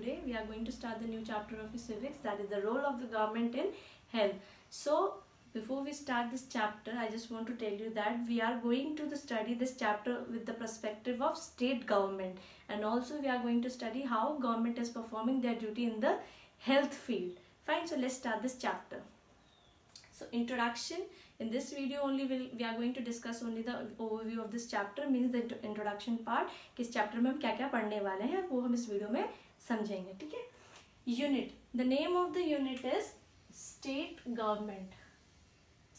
today we are going to start the new chapter of civics, that is the role of the government in health. So before we start this chapter, I just want to tell you that we are going to study this chapter with the perspective of state government, and also we are going to study how government is performing their duty in the health field. Fine, so let's start this chapter. So introduction. In this video only we are going to discuss only the overview of this chapter, means the introduction part, किस chapter में हम क्या क्या पढ़ने वाले हैं वो हम इस वीडियो में समझेंगे. ठीक है. Unit. The name of the unit is state government.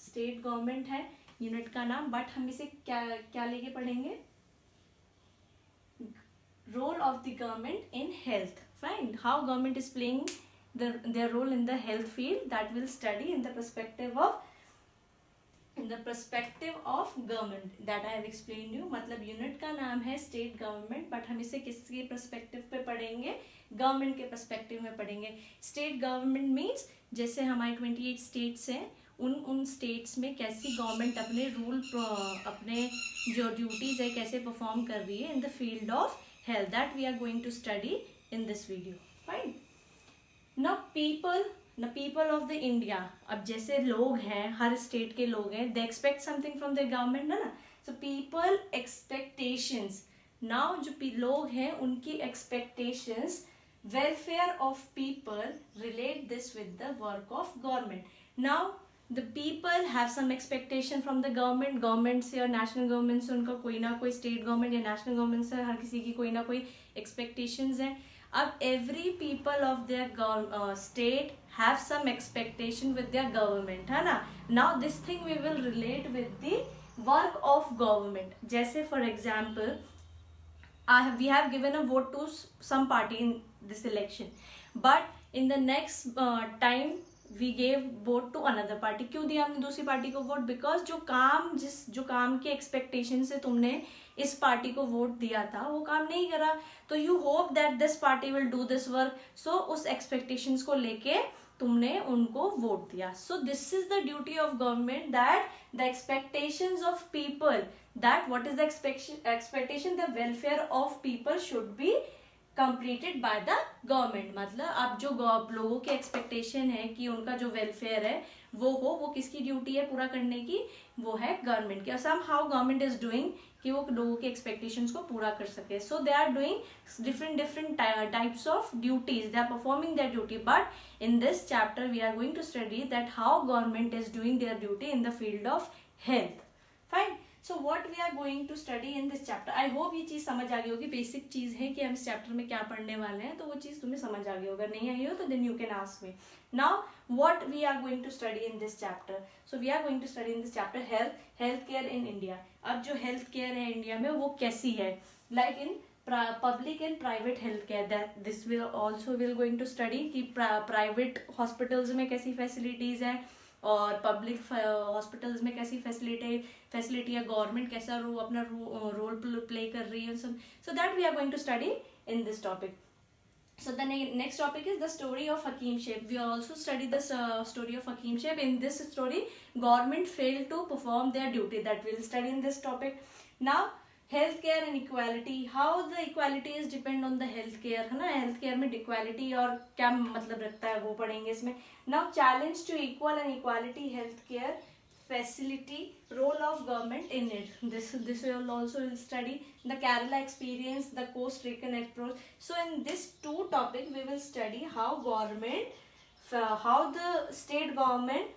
State government है unit का नाम, but हम इसे क्या क्या लेके पढ़ेंगे? Role of the government in health. Fine. How government is playing their role in the health field, that will study in the perspective of government, that I have explained you. मतलब unit का नाम है state government, but हम इसे किसके perspective पे पढ़ेंगे? Government के पर्सपेक्टिव में पढ़ेंगे. स्टेट गवर्नमेंट मीन्स जैसे हमारे 28 स्टेट्स हैं, उन स्टेट्स में कैसी गवर्नमेंट अपने रूल, अपने जो ड्यूटीज है कैसे परफॉर्म कर रही है in the field of health, that we are going to study in this video. Fine. Now people of the India, अब जैसे लोग हैं, हर स्टेट के लोग हैं, they expect something from their government ना. So people expectations. Now जो लोग हैं उनकी expectations, welfare of people, relate this with the work of government. Now the people have some expectation from the government से और national government से उनका कोई ना कोई, state government या national government से हर किसी की कोई ना कोई expectations है. अब every people of their state have some expectation with their government, है ना. Now this thing we will relate with the work of government. जैसे for example, we have given a vote to some party in this election, but in the next time we gave vote to another party. क्यों दिया हमने दूसरी party को vote? Because जो काम के expectation से तुमने इस पार्टी को वोट दिया था वो काम नहीं करा, तो you hope that this party will do this work. So उस एक्सपेक्टेशंस को लेके तुमने उनको वोट दिया. So this is the duty of government, that the expectations of people, that what is the expectation, the welfare of people should be completed by the government. मतलब अब जो लोगों के एक्सपेक्टेशन है कि उनका जो वेलफेयर है वो किसकी ड्यूटी है पूरा करने की? वो है गवर्नमेंट की. Somehow government is doing कि वो लोगों के एक्सपेक्टेशंस को पूरा कर सके. So they are doing different types of duties, they are performing their duty. But in this chapter we are going to study that how government is doing their duty in the field of health. Fine. So what we are going to study in this chapter, I hope ये चीज समझ आ गई होगी. Basic चीज है कि हम इस चैप्टर में क्या पढ़ने वाले हैं, तो वो चीज तुम्हें समझ आ गई होगी. अगर नहीं आई हो तो then you can ask me. Now what we are going to study in this chapter? So we are going to study in this chapter healthcare in India. अब जो health care है इंडिया में वो कैसी है, like in public and private healthcare, that this will also will going to study कि private hospitals में कैसी facilities है और पब्लिक हॉस्पिटल्स में कैसी फैसिलिटी है, गवर्नमेंट कैसा अपना रोल प्ले कर रही है. So that we are going to study in this topic. So the next topic is the story of Hakim Shape. We also study this story of Hakim Shape. In this story, government failed to perform their duty. That we'll study in this topic. Now, healthcare and equality. How the equality is depend on the healthcare, है ना. healthcare में equality और क्या मतलब रखता है वो पढ़ेंगे इसमें. Now, challenge to equal and equality healthcare facility, role of government in it. This will also study the Kerala experience, the Coast Rican approach. So in this two topic we will study how the state government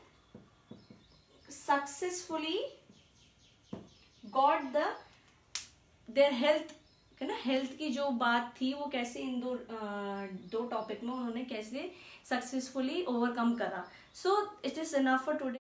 successfully got their health, है ना. Health की जो बात थी वो कैसे इन दो topic में उन्होंने कैसे सक्सेसफुली ओवरकम करा. So it is enough for today.